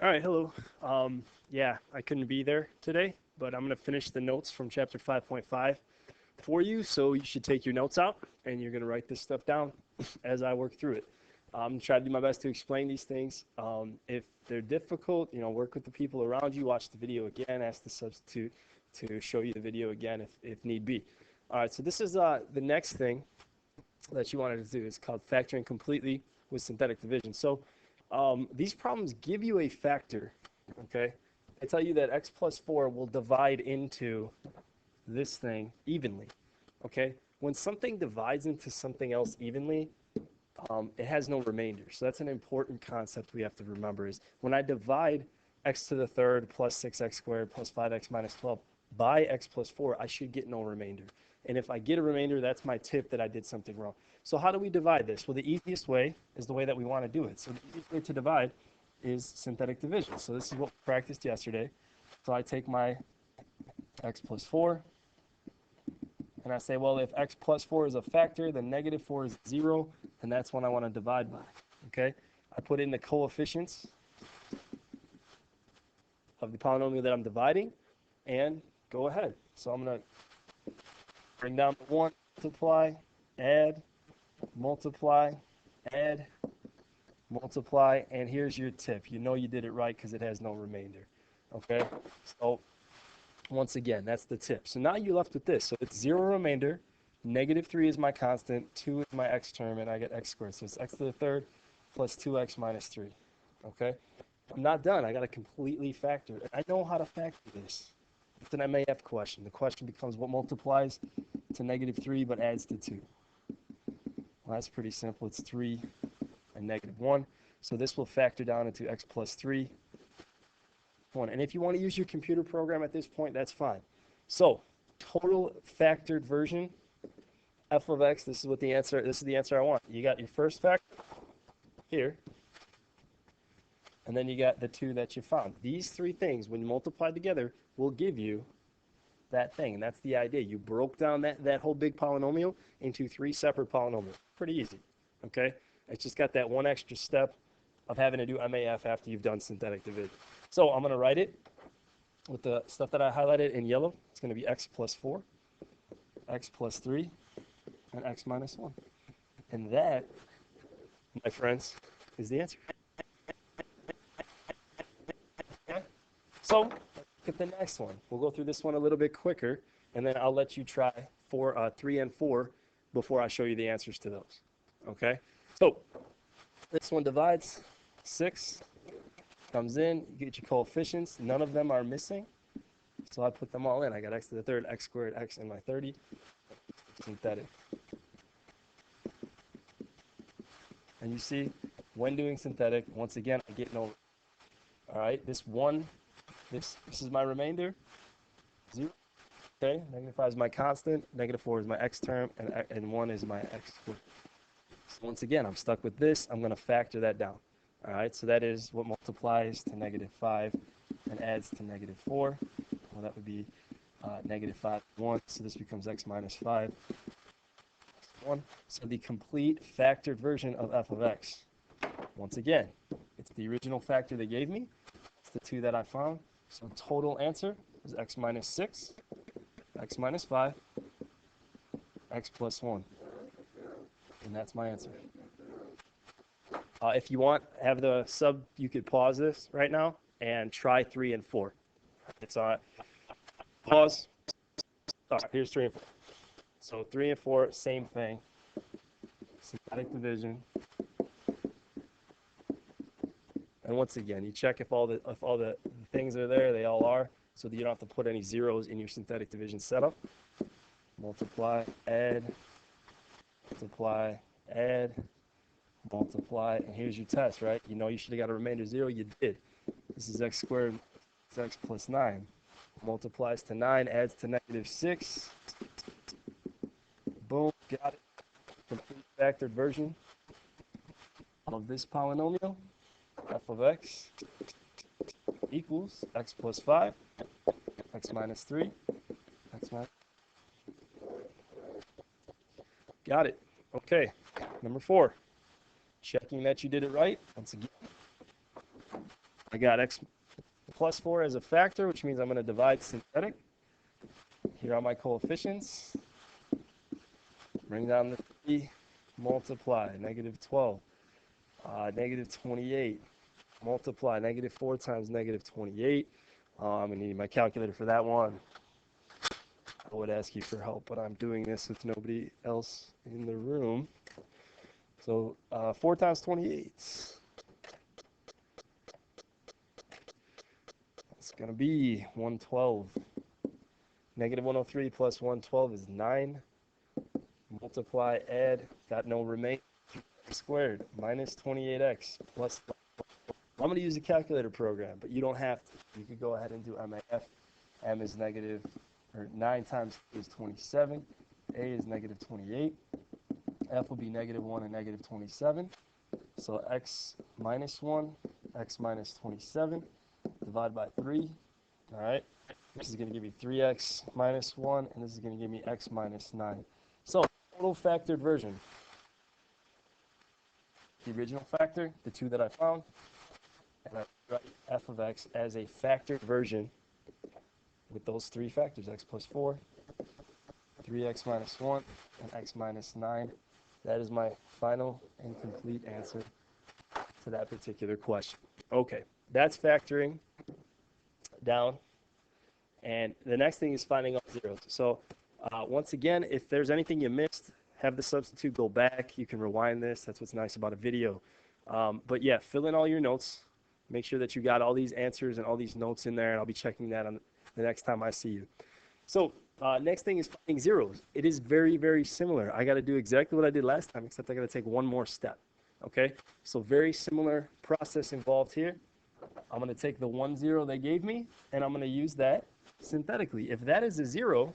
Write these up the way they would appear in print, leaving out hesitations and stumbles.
All right, hello. Yeah, I couldn't be there today, but I'm going to finish the notes from chapter 5.5 for you. So you should take your notes out and you're going to write this stuff down as I work through it. I'm try to do my best to explain these things. If they're difficult, work with the people around you, watch the video again, ask the substitute to show you the video again if need be. All right, so this is the next thing that you wanted to do. It's called factoring completely with synthetic division. So these problems give you a factor, okay? They tell you that x plus 4 will divide into this thing evenly, okay? When something divides into something else evenly, it has no remainder. So that's an important concept we have to remember is when I divide x to the third plus 6x squared plus 5x minus 12 by x plus 4, I should get no remainder. And if I get a remainder, that's my tip that I did something wrong. So how do we divide this? Well, the easiest way is the way that we want to do it. So the easiest way to divide is synthetic division. So this is what we practiced yesterday. So I take my x plus 4, and I say, well, if x plus 4 is a factor, then negative 4 is 0, and that's what I want to divide by. Okay? I put in the coefficients of the polynomial that I'm dividing, and go ahead. So I'm going to bring down the 1, multiply, add, multiply, add, multiply, and here's your tip. You know you did it right because it has no remainder. Okay? So once again, that's the tip. So now you're left with this. So it's 0 remainder, negative 3 is my constant, 2 is my x term, and I get x squared. So it's x to the third plus 2x minus 3. Okay? I'm not done. I got to completely factor it. I know how to factor this. It's an MAF question. The question becomes what multiplies to negative 3 but adds to 2. Well, that's pretty simple. It's 3 and negative 1. So this will factor down into x plus 3, 1. And if you want to use your computer program at this point, that's fine. So total factored version, f of x, this is the answer I want. You got your first factor here, and then you got the 2 that you found. These three things, when you multiply together, will give you that thing. And that's the idea. You broke down that whole big polynomial into 3 separate polynomials. Pretty easy. Okay? It's just got that one extra step of having to do MAF after you've done synthetic division. So I'm going to write it with the stuff that I highlighted in yellow. It's going to be x plus 4, x plus 3, and x minus 1. And that, my friends, is the answer. Okay? So let's look at the next one. We'll go through this one a little bit quicker, and then I'll let you try 3 and 4 before I show you the answers to those. Okay? So this one divides 6, comes in, you get your coefficients. None of them are missing, so I put them all in. I got x to the third, x squared, x, and my 30. Synthetic. And you see, when doing synthetic, once again, I get no. All right, this is my remainder, 0. Okay, negative 5 is my constant, negative 4 is my x term, and 1 is my x squared. So once again, I'm stuck with this. I'm going to factor that down. All right, so that is what multiplies to negative 5 and adds to negative 4. Well, that would be negative 5, 1. So this becomes x minus 5, 1. So the complete factored version of f of x. Once again, it's the original factor they gave me. It's the 2 that I found. So total answer is x minus 6, x minus 5, x plus 1. And that's my answer. If you want, have the sub, you could pause this right now and try 3 and 4. It's pause. All right, here's 3 and 4. So 3 and 4, same thing. Synthetic division. And once again, you check if all the things are there. They all are, so that you don't have to put any zeros in your synthetic division setup. Multiply, add, multiply, add, multiply, and here's your test, right? You know you should have got a remainder 0. You did. This is x squared, it's x plus 9. Multiplies to 9, adds to negative 6. Boom, got it. Complete factored version of this polynomial, f of x equals x plus 5, x minus 3, x minus. Got it. Okay, number 4. Checking that you did it right. Once again, I got x plus 4 as a factor, which means I'm going to divide synthetic. Here are my coefficients. Bring down the 3, multiply, negative 12, negative 28, multiply, negative 4 times negative 28. I'm going to need my calculator for that one. I would ask you for help, but I'm doing this with nobody else in the room. So 4 times 28. It's going to be 112. Negative 103 plus 112 is 9. Multiply, add, got no remain, squared, minus 28x plus. I'm going to use a calculator program, but you don't have to. You could go ahead and do MAF. M is negative, or 9 times 2 is 27. A is negative 28. F will be negative 1 and negative 27. So x minus 1, x minus 27, divide by 3. All right. This is going to give me 3x minus 1, and this is going to give me x minus 9. So, total factored version. The original factor, the 2 that I found, and I write f of x as a factored version with those 3 factors, x plus 4, 3x minus 1, and x minus 9. That is my final and complete answer to that particular question. Okay, that's factoring down. And the next thing is finding all zeros. So once again, if there's anything you missed, have the substitute go back. You can rewind this. That's what's nice about a video. But yeah, fill in all your notes. Make sure that you got all these answers and all these notes in there, and I'll be checking that on the next time I see you. So next thing is finding zeros. It is very, very similar. I got to do exactly what I did last time, except I got to take one more step. Okay, so very similar process involved here. I'm going to take the 1, 0 they gave me, and I'm going to use that synthetically. If that is a 0,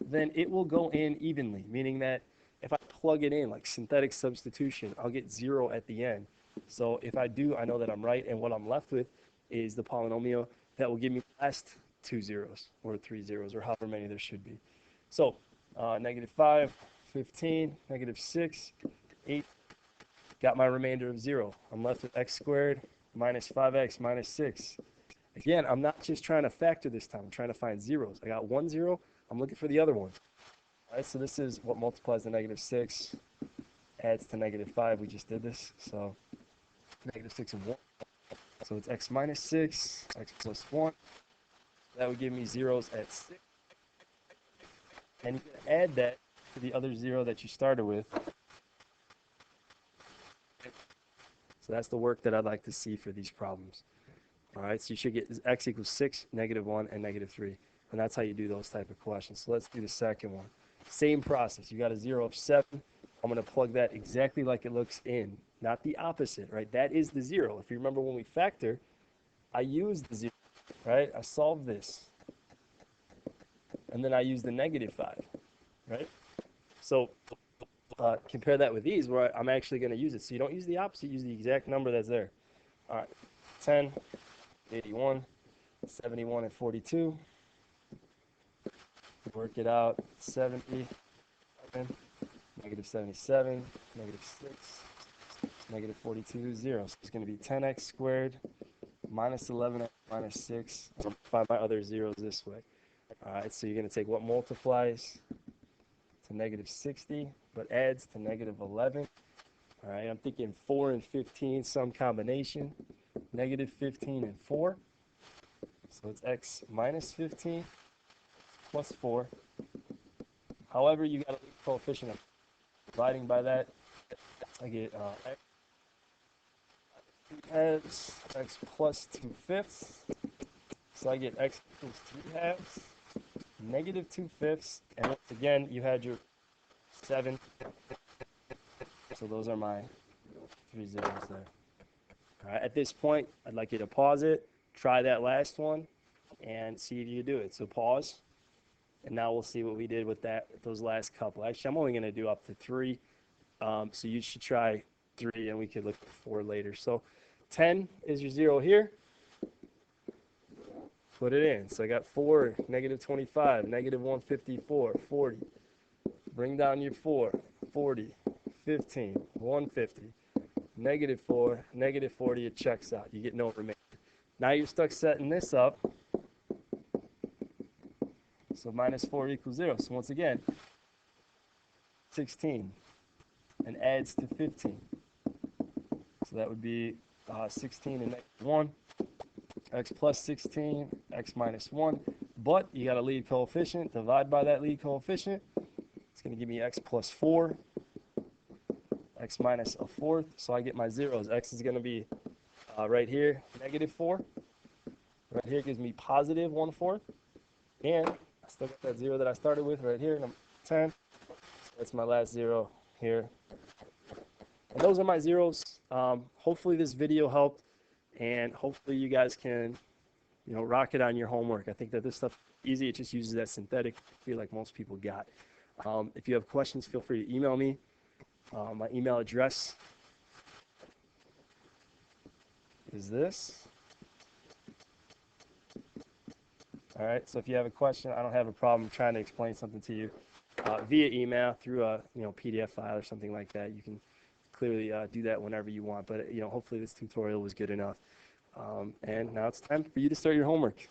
then it will go in evenly, meaning that if I plug it in like synthetic substitution, I'll get 0 at the end. So if I do, I know that I'm right, and what I'm left with is the polynomial that will give me the last 2 zeros or 3 zeros or however many there should be. So negative 5, 15, negative 6, 8, got my remainder of 0. I'm left with x squared minus 5x minus 6. Again, I'm not just trying to factor this time. I'm trying to find zeros. I got 1 0. I'm looking for the other one. All right, so this is what multiplies to negative 6, adds to negative 5. We just did this. So negative 6 and 1. So it's x minus 6, x plus 1. That would give me zeros at 6. And you can add that to the other 0 that you started with. So that's the work that I'd like to see for these problems. All right, so you should get x equals 6, negative 1, and negative 3. And that's how you do those type of questions. So let's do the second one. Same process. You got a 0 of 7. I'm going to plug that exactly like it looks in, not the opposite, right? That is the 0. If you remember when we factor, I used the 0, right? I solved this. And then I used the negative 5, right? So compare that with these where I'm actually going to use it. So you don't use the opposite, use the exact number that's there. All right, 10, 81, 71, and 42. Work it out, 70, negative 77, negative 6, negative 42, 0. So it's going to be 10x squared minus 11x minus 6. I'm going to find my other zeros this way. All right, so you're going to take what multiplies to negative 60, but adds to negative 11. All right, I'm thinking 4 and 15, some combination. Negative 15 and 4. So it's x minus 15 plus 4. However, you got to leave the coefficient of dividing by that. I get x plus 2/5. So I get x equals 3/2, negative 2/5. And once again, you had your 7. So those are my 3 zeros there. All right, at this point, I'd like you to pause it, try that last one, and see if you do it. So pause, and now we'll see what we did with those last couple. Actually, I'm only going to do up to 3, so you should try 3, and we could look at 4 later. So 10 is your 0 here. Put it in. So I got 4, negative 25, negative 154, 40. Bring down your 4, 40, 15, 150. -4, -40, it checks out. You get no remainder. Now you're stuck setting this up. So -4 equals 0. So once again, 16 and adds to 15. So that would be 16 and -1. X plus 16, x minus 1. But you got a lead coefficient. Divide by that lead coefficient. It's going to give me x plus 4, x minus a fourth. So I get my zeros. X is going to be right here, -4. Right here gives me positive 1/4. And I still got that 0 that I started with right here, number 10. So that's my last 0 here. And those are my zeros. Hopefully this video helped, and hopefully you guys can, rock it on your homework. I think that this stuff is easy. It just uses that synthetic feel like most people got. If you have questions, feel free to email me. My email address is this. All right, so if you have a question, I don't have a problem trying to explain something to you via email through a PDF file or something like that. You can clearly do that whenever you want, but hopefully this tutorial was good enough. And now it's time for you to start your homework.